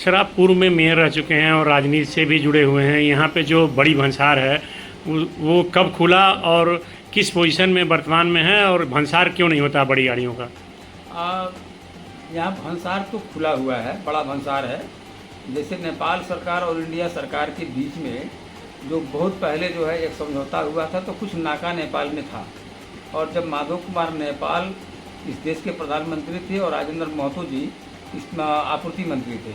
Sir, आप पूर्व में मेयर रह चुके हैं और राजनीति से भी जुड़े हुए हैं। यहाँ पे जो बड़ी भंसार है वो कब खुला और किस पोजीशन में वर्तमान में है, और भंसार क्यों नहीं होता बड़ी गाड़ियों का? आ, यहाँ भंसार तो खुला हुआ है, बड़ा भंसार है। जैसे नेपाल सरकार और इंडिया सरकार के बीच में जो बहुत पहले जो है एक समझौता हुआ था, तो कुछ नाका नेपाल में था। और जब माधव कुमार नेपाल इस देश के प्रधानमंत्री थे और राजेंद्र महतो जी इसमें आपूर्ति मंत्री थे,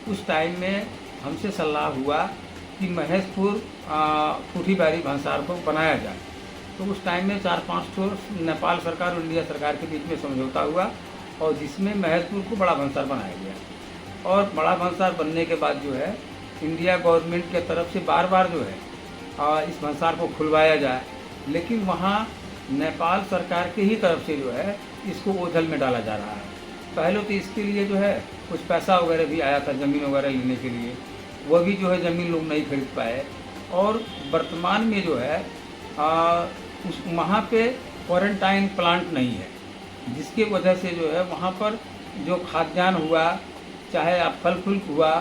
उस टाइम में हमसे सलाह हुआ कि महेशपुर कुठीबारी भंसार को बनाया जाए। तो उस टाइम में 4-5 ठो नेपाल सरकार और इंडिया सरकार के बीच में समझौता हुआ, और जिसमें महेशपुर को बड़ा भंसार बनाया गया। और बड़ा भंसार बनने के बाद जो है इंडिया गवर्नमेंट के तरफ से बार बार जो है इस भंसार को खुलवाया जाए, लेकिन वहाँ नेपाल सरकार के ही तरफ से जो है इसको ओझल में डाला जा रहा है। पहले तो इसके लिए जो है कुछ पैसा वगैरह भी आया था ज़मीन वगैरह लेने के लिए, वह भी जो है ज़मीन लोग नहीं खरीद पाए। और वर्तमान में जो है उस वहाँ पे क्वारंटाइन प्लांट नहीं है, जिसकी वजह से जो है वहाँ पर जो खाद्यान्न हुआ, चाहे आप फल फूल हुआ,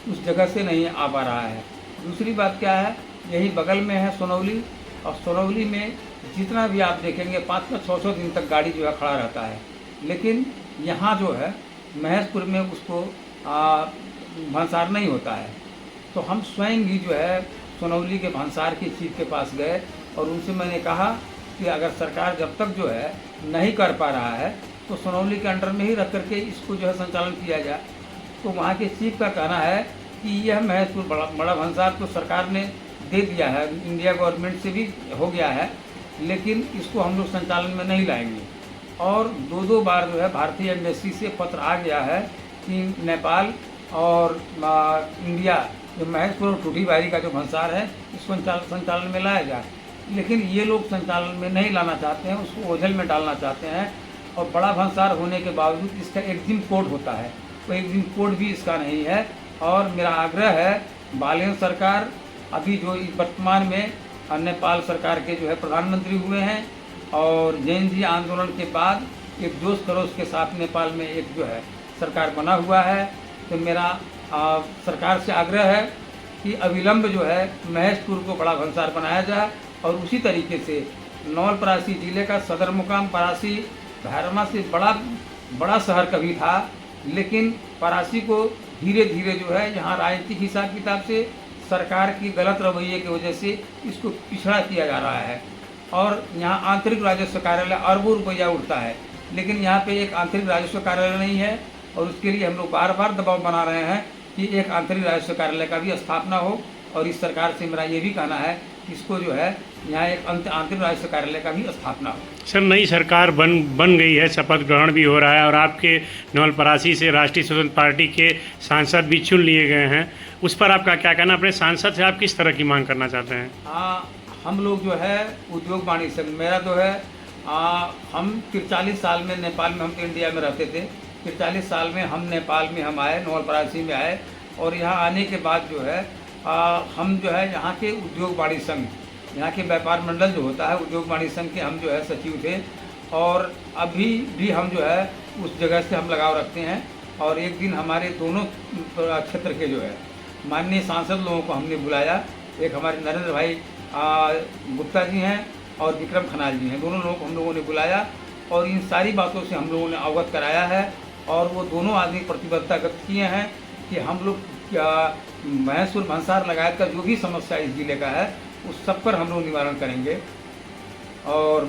उस जगह से नहीं आ पा रहा है। दूसरी बात क्या है, यही बगल में है सोनौली, और सोनौली में जितना भी आप देखेंगे 5-5, 600 दिन तक गाड़ी जो है खड़ा रहता है, लेकिन यहाँ जो है महेशपुर में उसको भंसार नहीं होता है। तो हम स्वयं ही जो है सोनौली के भंसार की चीफ के पास गए और उनसे मैंने कहा कि अगर सरकार जब तक जो है नहीं कर पा रहा है तो सोनौली के अंडर में ही रख करके इसको जो है संचालन किया जाए। तो वहाँ के चीफ का कहना है कि यह महेशपुर बड़ा भंसार तो सरकार ने दे दिया है, इंडिया गवर्नमेंट से भी हो गया है, लेकिन इसको हम लोग संचालन में नहीं लाएंगे। और 2 बार जो है भारतीय एम्बेसी से पत्र आ गया है कि नेपाल और इंडिया जो महेशपुर और कुठीबारी का जो भंसार है इसको संचालन में लाया जाए, लेकिन ये लोग संचालन में नहीं लाना चाहते हैं, उसको ओझल में डालना चाहते हैं। और बड़ा भंसार होने के बावजूद इसका एग्जिम कोड होता है, तो एग्जिम कोड भी इसका नहीं है। और मेरा आग्रह है बालेन सरकार, अभी जो वर्तमान में नेपाल सरकार के जो है प्रधानमंत्री हुए हैं, और जैन जी आंदोलन के बाद एक जोश खरोश के साथ नेपाल में एक जो है सरकार बना हुआ है। तो मेरा सरकार से आग्रह है कि अविलंब जो है महेशपुर को बड़ा भंसार बनाया जाए। और उसी तरीके से नवलपरासी जिले का सदर मुकाम परासी भैरमा से बड़ा शहर कभी था, लेकिन परासी को धीरे धीरे जो है यहाँ राजनीतिक हिसाब किताब से सरकार की गलत रवैये की वजह से इसको पिछड़ा किया जा रहा है। और यहाँ आंतरिक राजस्व कार्यालय अरबों रुपया उठता है, लेकिन यहाँ पे एक आंतरिक राजस्व कार्यालय नहीं है। और उसके लिए हम लोग बार बार दबाव बना रहे हैं कि एक आंतरिक राजस्व कार्यालय का भी स्थापना हो। और इस सरकार से मेरा ये भी कहना है कि इसको जो है यहाँ एक आंतरिक राजस्व कार्यालय का भी स्थापना हो। सर, नई सरकार बन गई है, शपथ ग्रहण भी हो रहा है, और आपके नवलपरासी से राष्ट्रीय स्वतंत्र पार्टी के सांसद भी चुन लिए गए हैं। उस पर आपका क्या कहना? अपने सांसद से आप किस तरह की मांग करना चाहते हैं? हम लोग जो है उद्योग वाणिज्य संघ, मेरा जो है हम 43 साल में नेपाल में, हम तो इंडिया में रहते थे, 43 साल में हम नेपाल में हम आए, नवलपरासी में आए। और यहाँ आने के बाद जो है हम जो है यहाँ के उद्योग वाणिज्य संघ, यहाँ के व्यापार मंडल जो होता है उद्योग वाणिज्य संघ के हम जो है सचिव थे। और अभी भी हम जो है उस जगह से हम लगाव रखते हैं। और एक दिन हमारे दोनों क्षेत्र के जो है माननीय सांसद लोगों को हमने बुलाया। एक हमारे नरेंद्र भाई गुप्ता जी हैं और विक्रम खनाल जी हैं, दोनों लोगों को हम लोगों ने बुलाया और इन सारी बातों से हम लोगों ने अवगत कराया है। और वो दोनों आदमी प्रतिबद्धता व्यक्त किए हैं कि हम लोग महेशपुर भंसार लगायत का जो भी समस्या इस जिले का है उस सब पर हम लोग निवारण करेंगे। और